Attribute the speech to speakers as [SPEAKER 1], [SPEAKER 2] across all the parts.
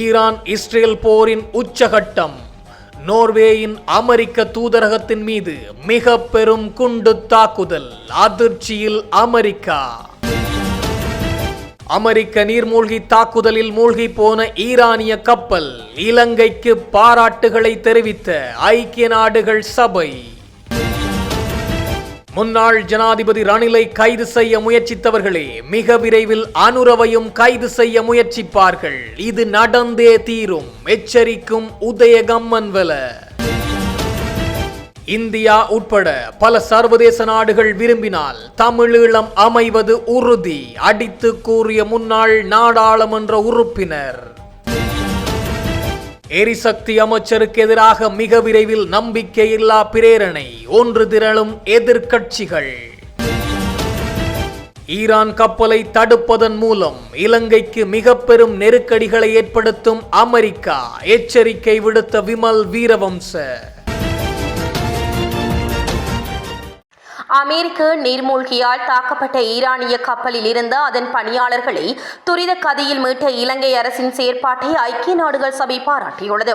[SPEAKER 1] Iran Israel போரின் உச்சகட்டம். நோர்வேயின் அமெரிக்க தூதரகத்தின் மீது மிக பெரும் குண்டு தாக்குதல். அதிர்ச்சியில் அமெரிக்கா. அமெரிக்க நீர்மூழ்கி தாக்குதலில் மூழ்கி போன ஈரானிய கப்பல். இலங்கைக்கு பாராட்டுகளை தெரிவித்த ஐக்கிய நாடுகள் சபை. முன்னாள் ஜனாதிபதி ரணிலை கைது செய்ய முயற்சித்தவர்களே மிக விரைவில் அனுரவையும் கைது செய்ய முயற்சிப்பார்கள். இது நடந்தே தீரும், எச்சரிக்கும் உதயகம்மன்வல. இந்தியா உட்பட பல சர்வதேச நாடுகள் விரும்பினால் தமிழீழம் அமைவது உறுதி, அடித்து கூறிய முன்னாள் நாடாளுமன்ற உறுப்பினர். எரிசக்தி அமைச்சருக்கு எதிராக மிக விரைவில் நம்பிக்கையில்லா பிரேரணை. ஒன்று திரளும் எதிர்க்கட்சிகள். ஈரான் கப்பலை தடுப்பதன் மூலம் இலங்கைக்கு மிக பெரும் நெருக்கடிகளை ஏற்படுத்தும் அமெரிக்கா. எச்சரிக்கை விடுத்த விமல் வீரவம்ச.
[SPEAKER 2] அமெரிக்க நீர்மூழ்கியால் தாக்கப்பட்ட ஈரானிய கப்பலில் இருந்த அதன் பணியாளர்களை துரித கதியில் மீட்ட இலங்கை அரசின் செயற்பாட்டை ஐக்கிய நாடுகள் சபை பாராட்டியுள்ளது.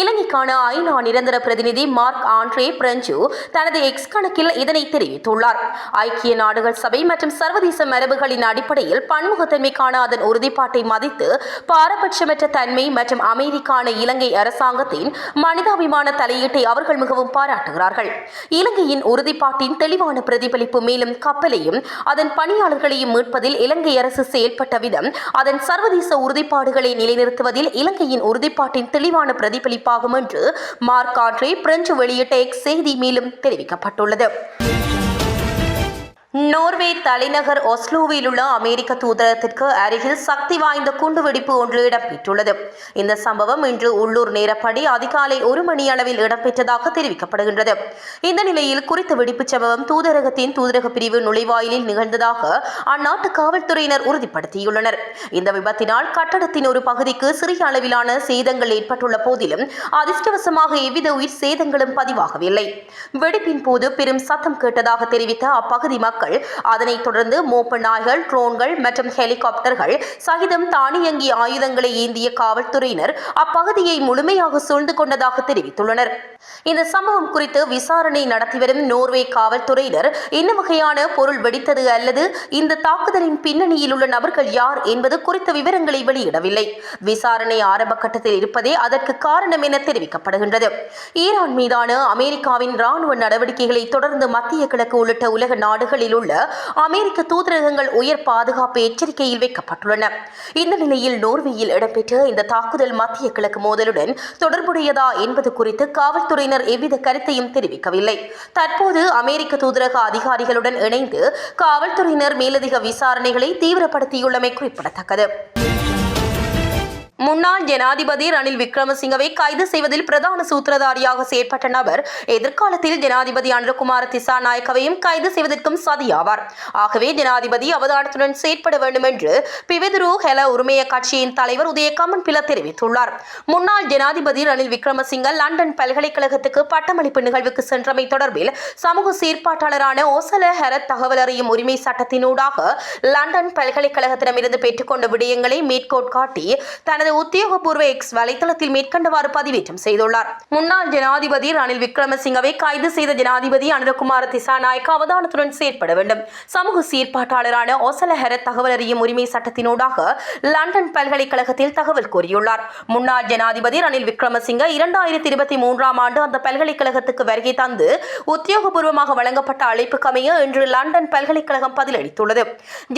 [SPEAKER 2] இலங்கைக்கான ஐநா நிரந்தர பிரதிநிதி மார்க் ஆண்ட்ரே பிரெஞ்சு தனது எக்ஸ் கணக்கில் இதனை தெரிவித்துள்ளார். ஐக்கிய நாடுகள் சபை மற்றும் சர்வதேச மரபுகளின் அடிப்படையில் பன்முகத்தன்மைக்கான அதன் உறுதிப்பாட்டை மதித்து பாரபட்சமற்ற தன்மை மற்றும் அமைதிக்கான இலங்கை அரசாங்கத்தின் மனிதாபிமான தலையீட்டை அவர்கள் மிகவும் பாராட்டுகிறார்கள். இலங்கையின் உறுதிப்பாட்டின் தெளிவான பிரதிபலிப்பு. மேலும் கப்பலையும் அதன் பணியாளர்களையும் மீட்பதில் இலங்கை அரசு செயல்பட்ட விதம் அதன் சர்வதேச உறுதிப்பாடுகளை நிலைநிறுத்துவதில் இலங்கையின் உறுதிப்பாட்டின் தெளிவான பிரதிபலிப்பாகும் என்று மார்க் ஆண்ட்ரே பிரெஞ்சு வெளியிட்ட எக்ஸ் செய்தி மேலும் தெரிவிக்கப்பட்டுள்ளது. நோர்வே தலைநகர் ஒஸ்லோவில் உள்ள அமெரிக்க தூதரகத்திற்கு அருகில் சக்தி வாய்ந்த குண்டுவெடிப்பு ஒன்று இடம்பெற்றுள்ளது. இந்த சம்பவம் இன்று உள்ளூர் நேரப்படி அதிகாலை 1 மணி அளவில் இடம்பெற்றதாக தெரிவிக்கப்படுகின்றது. இந்த நிலையில் குறித்த வெடிப்புச் சம்பவம் தூதரகத்தின் தூதரக பிரிவு நுழைவாயிலில் நிகழ்ந்ததாக அந்நாட்டு காவல்துறையினர் உறுதிப்படுத்தியுள்ளனர். இந்த விபத்தினால் கட்டடத்தின் ஒரு பகுதிக்கு சிறிய அளவிலான சேதங்கள் ஏற்பட்டுள்ள போதிலும் அதிர்ஷ்டவசமாக எவ்வித உயிர் சேதங்களும் பதிவாகவில்லை. வெடிப்பின் போது பெரும் சத்தம் கேட்டதாக தெரிவித்த அப்பகுதி மக்கள் அதனைத் தொடர்ந்து மோப்ப நாய்கள், ட்ரோன்கள் மற்றும் ஹெலிகாப்டர்கள் சகிதம் தானியங்கி ஆயுதங்களை ஏந்திய காவல்துறையினர் அப்பகுதியை முழுமையாக சூழ்ந்து கொண்டதாக தெரிவித்துள்ளனர். இந்த சம்பவம் குறித்து விசாரணை நடத்தி வரும் நோர்வே காவல்துறையினர் என்ன வகையான பொருள் வெடித்தது அல்லது இந்த தாக்குதலின் பின்னணியில் உள்ள நபர்கள் யார் என்பது குறித்த விவரங்களை வெளியிடவில்லை. விசாரணை ஆரம்ப கட்டத்தில் இருப்பதே அதற்கு காரணம் என தெரிவிக்கப்படுகின்றது. ஈரான் மீதான அமெரிக்காவின் ராணுவ நடவடிக்கைகளை தொடர்ந்து மத்திய கிழக்கு உள்ளிட்ட உலக நாடுகளில் உள்ள அமெரிக்க தூதரகங்கள் உயர் பாதுகாப்பு எச்சரிக்கையில் வைக்கப்பட்டுள்ளன. இந்த நிலையில் நோர்வேயில் இடம்பெற்ற இந்த தாக்குதல் மத்திய கிழக்கு மோதலுடன் தொடர்புடையதா என்பது குறித்து காவல்துறையினர் எவ்வித கருத்தையும் தெரிவிக்கவில்லை. தற்போது அமெரிக்க தூதரக அதிகாரிகளுடன் இணைந்து காவல்துறையினர் மேலதிக விசாரணைகளை தீவிரப்படுத்தியுள்ளமை குறிப்பிடத்தக்கது. முன்னாள் ஜனாதிபதி ரணில் விக்ரமசிங்கவை கைது செய்வதில் பிரதான சூத்திரதாரியாக செயற்பட்ட நபர் எதிர்காலத்தில் ஜனாதிபதி அனுரகுமார திசாநாயக்கவையும் கைது செய்வதற்கும் சதியாவார். ஆகவே ஜனாதிபதி அவதானத்துடன் செயற்பட வேண்டும் என்று பிவெதுரு ஹெல உரிமைய கட்சியின் தலைவர் உதய கம்மன்பில தெரிவித்துள்ளார். முன்னாள் ஜனாதிபதி ரணில் விக்ரமசிங்க லண்டன் பல்கலைக்கழகத்துக்கு பட்டமளிப்பு நிகழ்வுக்கு சென்றமை தொடர்பில் சமூக செயற்பாட்டாளரான ஒசல ஹெரத் தகவல் அறியும் உரிமை சட்டத்தினூடாக லண்டன் பல்கலைக்கழகத்திடமிருந்து பெற்றுக்கொண்ட விடயங்களை மேற்கோள் காட்டி தனது உத்தியோகபூர்வ எக்ஸ் வலைதளத்தில் மேற்கண்டவாறு பதிவேற்றம் செய்துள்ளார். முன்னாள் ஜனாதிபதி ரணில் விக்ரமசிங்கவை கைது செய்த ஜனாதிபதி அனுரகுமார திசாநாயக்க அவதானத்துடன் செயற்பட வேண்டும். சமூக செயற்பாட்டாளரான ஒசல ஹெரத் தகவல் அறியும் உரிமை சட்டத்தினூடாக லண்டன் பல்கலைக்கழகத்தில் தகவல் கூறியுள்ளார். முன்னாள் ஜனாதிபதி ரணில் விக்ரமசிங்க 2023 ஆண்டு அந்த பல்கலைக்கழகத்துக்கு வருகை தந்து உத்தியோகபூர்வமாக வழங்கப்பட்ட அழைப்புக்கமைய இன்று லண்டன் பல்கலைக்கழகம் பதிலளித்துள்ளது.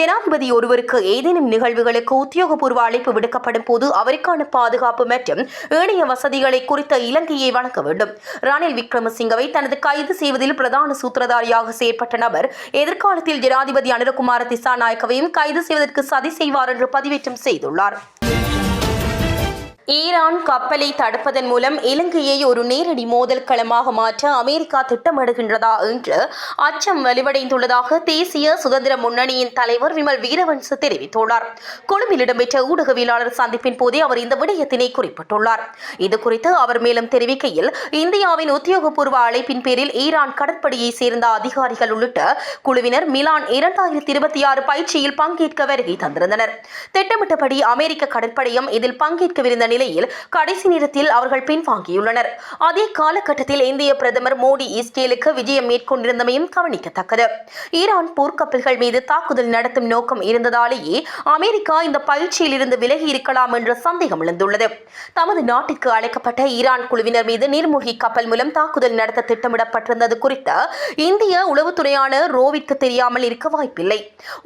[SPEAKER 2] ஜனாதிபதி ஒருவருக்கு ஏதேனும் நிகழ்வுகளுக்கு உத்தியோகபூர்வ அழைப்பு விடுக்கப்படும் போது அவருக்கான பாதுகாப்பு மற்றும் ஏனைய வசதிகளை குறித்த இலங்கையை வழங்க வேண்டும். ரணில் விக்ரமசிங்கவை தனது கைது செய்வதில் பிரதான சூத்திரதாரியாக செயற்பட்ட நபர் எதிர்காலத்தில் ஜனாதிபதி அனுரகுமார திசாநாயக்கவையும் கைது செய்வதற்கு சதி செய்வார் என்று பதிவேற்றம் செய்துள்ளார். ஈரான் கப்பலை தடுப்பதன் மூலம் இலங்கையை ஒரு நேரடி மோதல் களமாக மாற்ற அமெரிக்கா திட்டமிடுகின்றதா என்று அச்சம் வலுவடைந்துள்ளதாக தேசிய சுதந்திர முன்னணியின் தலைவர் விமல் வீரவன்ச தெரிவித்துள்ளார். கொழும்பில் இடம்பெற்ற ஊடகவியலாளர் சந்திப்பின் போதே அவர் இந்த விடயத்தினை குறிப்பிட்டுள்ளார். இதுகுறித்து அவர் மேலும் தெரிவிக்கையில், இந்தியாவின் உத்தியோகபூர்வ அழைப்பின் பேரில் ஈரான் கடற்படையை சேர்ந்த அதிகாரிகள் உள்ளிட்ட குழுவினர் மிலான் 2026 பயிற்சியில் பங்கேற்க வருகை தந்திருந்தனர். திட்டமிட்டபடி அமெரிக்க கடற்படையும் இதில் பங்கேற்கவிருந்த நிலையில் கடைசி நேரத்தில் அவர்கள் பின்வாங்கியுள்ளனர். அதே காலகட்டத்தில் இந்திய பிரதமர் மோடி இஸ்ரேலுக்கு விஜயம் மேற்கொண்டிருந்தமையும் கவனிக்கத்தக்கது. ஈரான் போர்க்கப்பல்கள் மீது தாக்குதல் நடத்தும் நோக்கம் இருந்ததாலேயே அமெரிக்கா இந்த பயிற்சியில் இருந்து விலகி இருக்கலாம் என்ற சந்தேகம் எழுந்துள்ளது. தமது நாட்டிற்கு அழைக்கப்பட்ட ஈரான் குழுவினர் மீது நீர்மூழ்கி கப்பல் மூலம் தாக்குதல் நடத்த திட்டமிடப்பட்டிருந்தது குறித்த இந்திய உளவுத்துறையான ரோவிற்கு தெரியாமல் இருக்க வாய்ப்பில்லை.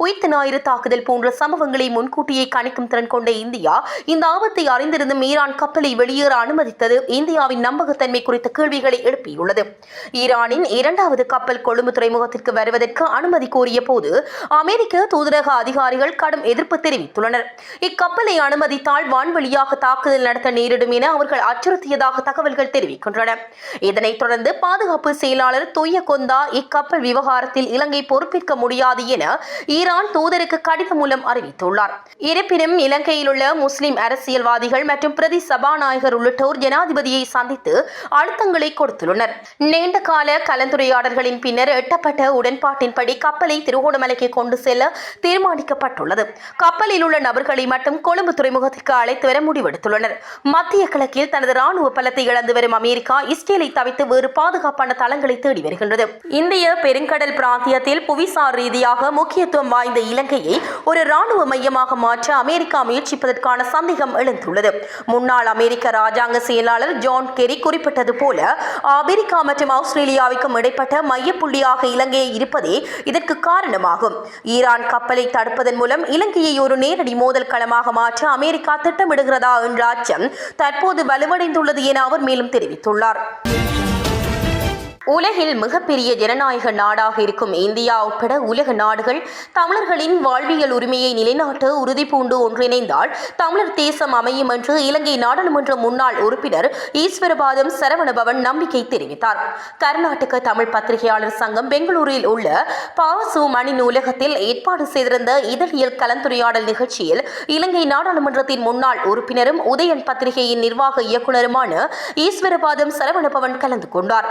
[SPEAKER 2] உயிர்த்த ஞாயிறு தாக்குதல் போன்ற சம்பவங்களை முன்கூட்டியே கணிக்கும் திறன் கொண்ட இந்தியா இந்த ஆபத்தை அறிந்திருந்தும் ஈரான் கப்பலை வெளியேற அனுமதித்தது இந்தியாவின் நம்பகத்தன்மை குறித்த கேள்விகளை எழுப்பியுள்ளது. ஈரானின் இரண்டாவது கப்பல் கொழும்பு துறைமுகத்திற்கு வருவதற்கு அனுமதி கோரிய போது அமெரிக்க தூதரக அதிகாரிகள் கடும் எதிர்ப்பு தெரிவித்துள்ளனர். இக்கப்பலை அனுமதித்தால் வான்வழியாக தாக்குதல் நடத்த நேரிடும் என அவர்கள் அச்சுறுத்தியதாக தகவல்கள் தெரிவிக்கின்றன. இதனைத் தொடர்ந்து பாதுகாப்பு செயலாளர் தொய்ய கொந்தா இக்கப்பல் விவகாரத்தில் இலங்கை பொறுப்பேற்க முடியாது என ஈரான் தூதருக்கு கடிதம் மூலம் அறிவித்துள்ளார். இருப்பினும் இலங்கையில் உள்ள முஸ்லிம் அரசியல்வாதிகள் மற்றும் பிரதி சபாநாயகர் உள்ளிட்டோர் ஜனாதிபதியை சந்தித்து அழுத்தங்களை கொடுத்துள்ளனர். நீண்ட கால கலந்துரையாடல்களின் பின்னர் எட்டப்பட்ட உடன்பாட்டின்படி கப்பலை திருகோணமலைக்கு கொண்டு செல்ல தீர்மானிக்கப்பட்டுள்ளது. கப்பலில் உள்ள நபர்களை மட்டும் கொழும்பு துறைமுகத்திற்கு அழைத்து வர முடிவெடுத்துள்ளனர். மத்திய கிழக்கில் தனது ராணுவ பலத்தை இழந்து வரும் அமெரிக்கா இஸ்ரேலை தவிர்த்து வேறு பாதுகாப்பான தளங்களை தேடி வருகின்றது. இந்திய பெருங்கடல் பிராந்தியத்தில் புவிசார் ரீதியாக முக்கியத்துவம் வாய்ந்த இலங்கையை ஒரு ராணுவ மையமாக மாற்ற அமெரிக்கா முயற்சிப்பதற்கான சந்தேகம் எழுந்துள்ளது. முன்னாள் அமெரிக்க ராஜாங்க செயலாளர் ஜான் கெரி குறிப்பிட்டது போல அமெரிக்கா மற்றும் ஆஸ்திரேலியாவுக்கும் இடைப்பட்ட மையப்புள்ளியாக இலங்கையை இருப்பதே இதற்கு காரணமாகும். ஈரான் கப்பலை தடுப்பதன் மூலம் இலங்கையை ஒரு நேரடி மோதல் களமாக மாற்ற அமெரிக்கா திட்டமிடுகிறதா என்ற அச்சம் தற்போது வலுவடைந்துள்ளது என அவர் மேலும் தெரிவித்துள்ளார். உலகில் மிகப்பெரிய ஜனநாயக நாடாக இருக்கும் இந்தியா உட்பட உலக நாடுகள் தமிழர்களின் வாழ்வியல் உரிமையை நிலைநாட்ட உறுதி பூண்டு ஒன்றிணைந்தால் தமிழர் தேசம் அமையும் என்று இலங்கை நாடாளுமன்ற முன்னாள் உறுப்பினர் ஈஸ்வரபாதம் சரவணபவன் நம்பிக்கை தெரிவித்தார். கர்நாடக தமிழ் பத்திரிகையாளர் சங்கம் பெங்களூரில் உள்ள பாசு மணி நூலகத்தில் ஏற்பாடு செய்திருந்த இதழியல் கலந்துரையாடல் நிகழ்ச்சியில் இலங்கை நாடாளுமன்றத்தின் முன்னாள் உறுப்பினரும் உதயன் பத்திரிகையின் நிர்வாக இயக்குநருமான ஈஸ்வரபாதம் சரவணபவன் கலந்து கொண்டார்.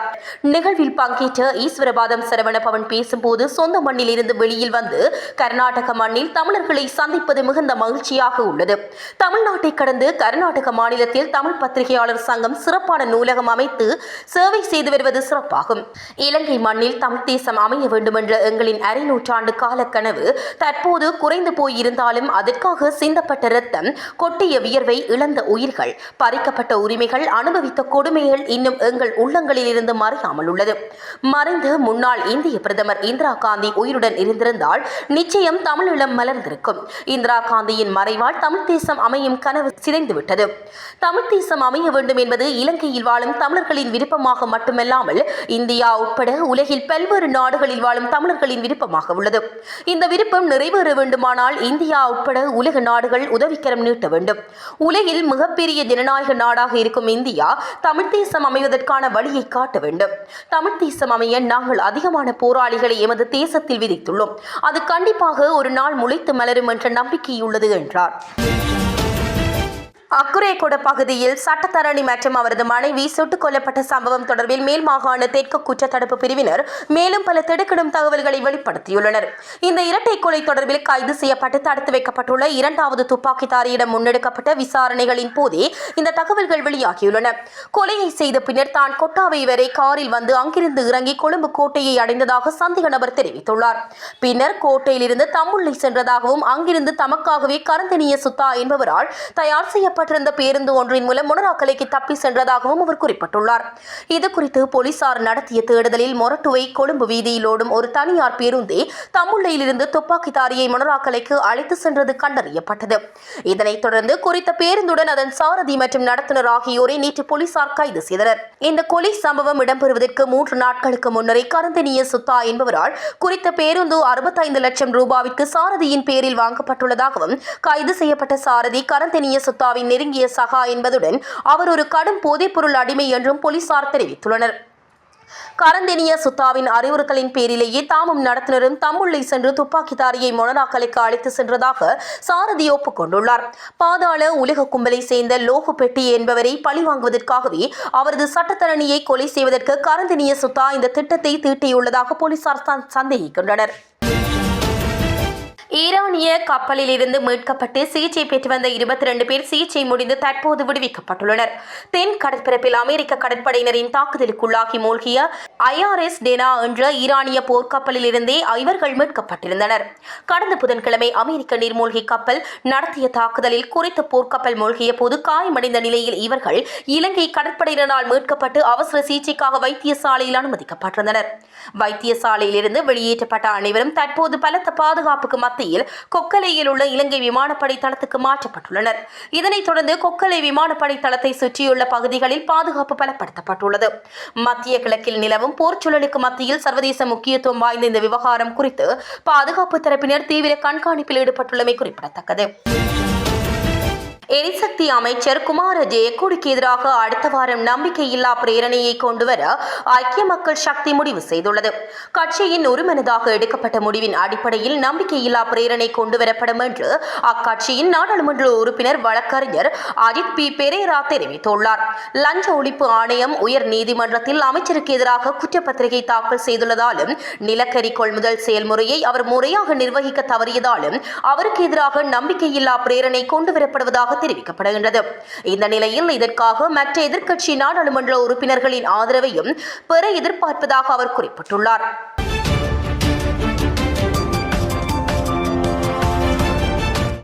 [SPEAKER 2] நிகழ்வில் பங்கேற்ற ஈஸ்வரபாதம் சரவணபவன் பேசும்போது சொந்த மண்ணில் இருந்து வெளியில் வந்து கர்நாடக மண்ணில் தமிழர்களை சந்திப்பது மிகுந்த மகிழ்ச்சியாக உள்ளது. தமிழ்நாட்டை கடந்து கர்நாடக மாநிலத்தில் தமிழ் பத்திரிகையாளர் சங்கம் சிறப்பான நூலகம் அமைத்து சேவை செய்து வருவது சிறப்பாகும். இலங்கை மண்ணில் தமிழ் தேசம் அமைய வேண்டும் என்ற எங்களின் அரை நூற்றாண்டு கால கனவு தற்போது குறைந்து போயிருந்தாலும் அதற்காக சிந்தப்பட்ட இரத்தம், கொட்டிய வியர்வை, இழந்த உயிர்கள், பறிக்கப்பட்ட உரிமைகள், அனுபவித்த கொடுமைகள் இன்னும் எங்கள் உள்ளங்களில் இருந்து மறையாமல் உள்ளது. மறைந்த முன்னாள் இந்திய பிரதமர் இந்திரா காந்தி உயிருடன் இருந்திருந்தால் நிச்சயம் தமிழீழம் மலர்ந்திருக்கும். இந்திரா காந்தியின் மறைவால் தமிழ் தேசம் அமையும் கனவு சிதைந்துவிட்டது. தமிழ் தேசம் அமைய வேண்டும் என்பது இலங்கையில் வாழும் தமிழர்களின் விருப்பமாக மட்டுமல்லாமல் இந்தியா உட்பட உலகில் பல்வேறு நாடுகளில் வாழும் தமிழர்களின் விருப்பமாக உள்ளது. இந்த விருப்பம் நிறைவேற வேண்டுமானால் இந்தியா உட்பட உலக நாடுகள் உதவிக்கரம் நீட்ட வேண்டும். உலகில் மிகப்பெரிய ஜனநாயக நாடாக இருக்கும் இந்தியா தமிழ் தேசம் அமைவதற்கான வழியை காட்ட வேண்டும். தமிழ் தேசம் அமைய நாங்கள் அதிகமான போராளிகளை எமது தேசத்தில் விதித்துள்ளோம். அது கண்டிப்பாக ஒரு நாள் முளைத்து மலரும் என்ற நம்பிக்கையுள்ளது என்றார். அக்குரேகொட பகுதியில் சட்டத்தரணி மற்றும் அவரது மனைவி சுட்டுக் கொல்லப்பட்ட சம்பவம் தொடர்பில் மேல் மாகாண தெற்கு குற்றத்தடுப்பு பிரிவினர் மேலும் பல திடுக்கிடும் தகவல்களை வெளிப்படுத்தியுள்ளனர். இந்த இரட்டை கொலை தொடர்பில் கைது செய்யப்பட்டு தடுத்து வைக்கப்பட்டுள்ள இரண்டாவது துப்பாக்கிதாரியிடம் முன்னெடுக்கப்பட்ட விசாரணைகளின் போதே இந்த தகவல்கள் வெளியாகியுள்ளன. கொலையை செய்த பின்னர் தான் கொட்டாவை வரை காரில் வந்து அங்கிருந்து இறங்கி கொழும்பு கோட்டையை அடைந்ததாக சந்தேக நபர் தெரிவித்துள்ளார். பின்னர் கோட்டையிலிருந்து தம்புள்ளை சென்றதாகவும் அங்கிருந்து தமக்காகவே கரந்தனிய சுத்தா என்பவரால் தயார் செய்யப்பட்ட பேருந்து ஒன்றின் மூலம் மொனராக்கலைக்கு தப்பி சென்றதாகவும் அவர் குறிப்பிட்டுள்ளார். இதுகுறித்து போலீசார் நடத்திய தேடுதலில் மொரட்டுவை கொழும்பு வீதியில் ஓடும் ஒரு தனியார் பேருந்தே தம்புள்ளையிலிருந்து துப்பாக்கிதாரியை மொனராக்கலைக்கு அழைத்து சென்றது கண்டறியப்பட்டது. இதனைத் தொடர்ந்து குறித்த பேருந்துடன் அதன் சாரதி மற்றும் நடத்துனர் ஆகியோரை நேற்று போலீசார் கைது செய்தனர். இந்த கொலை சம்பவம் இடம்பெறுவதற்கு 3 நாட்களுக்கு முன்னரே கரந்தனிய சுத்தா என்பவரால் குறித்த பேருந்து 65 லட்சம் ரூபாவிற்கு சாரதியின் பேரில் வாங்கப்பட்டுள்ளதாகவும் கைது செய்யப்பட்ட சாரதி கரந்தனிய சுத்தாவின் நெருங்கிய சகா என்பதுடன் அவர் ஒரு கடும் போதைப்பொருள் அடிமை என்றும் போலீசார் தெரிவித்துள்ளனர். கரந்தெனிய சுத்தாவின் அறிவுறுத்தலின் பேரிலேயே தாமும் நடத்துனரும் தம்புள்ளை சென்று துப்பாக்கிதாரியை மொனராக்கலைக்கு அழைத்து சென்றதாக சாரதி ஒப்புக்கொண்டுள்ளார். பாதாள உலக கும்பலை சேர்ந்த லோகு பெட்டி என்பவரை பழிவாங்குவதற்காகவே அவரது சட்டத்தரணியை கொலை செய்வதற்கு கரந்தெனிய சுத்தா இந்த திட்டத்தை தீட்டியுள்ளதாக போலீசார் சந்தேகிக்கின்றனர். ஈரானிய கப்பலில் இருந்து மீட்கப்பட்டு சிகிச்சை பெற்று வந்த 22 பேர் சிகிச்சை முடிந்து தற்போது விடுவிக்கப்பட்டுள்ளனர். தென் கடற்பரப்பில் அமெரிக்க கடற்படையினரின் தாக்குதலுக்குள்ளாகி மூழ்கிய IRS டெனா என்ற ஈரானிய போர்க்கப்பலில் இருந்தே இவர்கள் மீட்கப்பட்டிருந்தனர். கடந்த புதன்கிழமை அமெரிக்க நீர்மூழ்கி கப்பல் நடத்திய தாக்குதலில் குறித்த போர்க்கப்பல் மூழ்கிய போது காயமடைந்த நிலையில் இவர்கள் இலங்கை கடற்படையினரால் மீட்கப்பட்டு அவசர சிகிச்சைக்காக வைத்தியசாலையில் அனுமதிக்கப்பட்டிருந்தனர். வைத்தியசாலையில் இருந்து வெளியேற்றப்பட்ட அனைவரும் தற்போது பலத்த பாதுகாப்புக்கு மத்தியில் கொக்கலையில் உள்ள இலங்கை விமானப்படை தளத்துக்கு மாற்றப்பட்டுள்ளனர். இதனைத் தொடர்ந்து கொக்கலை விமானப்படை தளத்தை சுற்றியுள்ள பகுதிகளில் பாதுகாப்பு பலப்படுத்தப்பட்டுள்ளது. மத்திய கிழக்கில் நிலவும் போர்ச்சூழலுக்கு மத்தியில் சர்வதேச முக்கியத்துவம் வாய்ந்த இந்த விவகாரம் குறித்து பாதுகாப்பு தரப்பினர் தீவிர கண்காணிப்பில் ஈடுபட்டுள்ளமை குறிப்பிடத்தக்கது. எரிசக்தி அமைச்சர் குமார ஜெயக்கொடிக்கு எதிராக அடுத்த வாரம் நம்பிக்கையில்லா பிரேரணையை கொண்டுவர ஐக்கிய மக்கள் சக்தி முடிவு செய்துள்ளது. கட்சியின் ஒருமனதாக எடுக்கப்பட்ட முடிவின் அடிப்படையில் நம்பிக்கையில்லா பிரேரணை கொண்டுவரப்படும் என்று அக்கட்சியின் நாடாளுமன்ற உறுப்பினர் வழக்கறிஞர் அஜித் பி பெரேரா தெரிவித்துள்ளார். லஞ்ச ஒழிப்பு ஆணையம் உயர் நீதிமன்றத்தில் அமைச்சருக்கு எதிராக குற்றப்பத்திரிகை தாக்கல் செய்துள்ளதாலும் நிலக்கரி கொள்முதல் செயல்முறையை அவர் முறையாக நிர்வகிக்க தவறியதாலும் அவருக்கு எதிராக நம்பிக்கையில்லா பிரேரணை கொண்டுவரப்படுவதாக தெரிவிக்கப்படுகின்றது. இந்த நிலையில் இதற்காக மற்ற எதிர்க்கட்சி நாடாளுமன்ற உறுப்பினர்களின் ஆதரவையும் பெற எதிர்பார்ப்பதாக அவர் குறிப்பிட்டுள்ளார்.